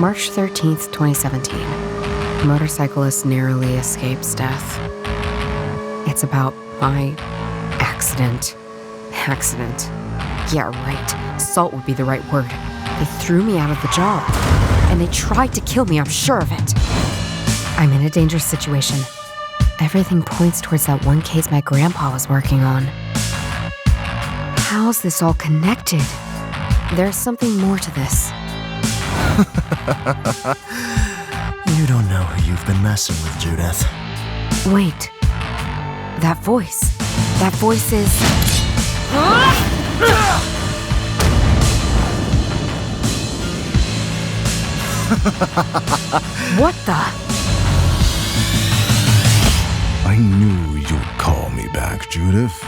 March 13th, 2017. Motorcyclist narrowly escapes death. It's about my accident. Accident. Yeah, right. Assault would be the right word. They threw me out of the job. And they tried to kill me, I'm sure of it. I'm in a dangerous situation. Everything points towards that one case my grandpa was working on. How's this all connected? There's something more to this. You don't know who you've been messing with, Judith. Wait. That voice. That voice is... What the? I knew you'd call me back, Judith.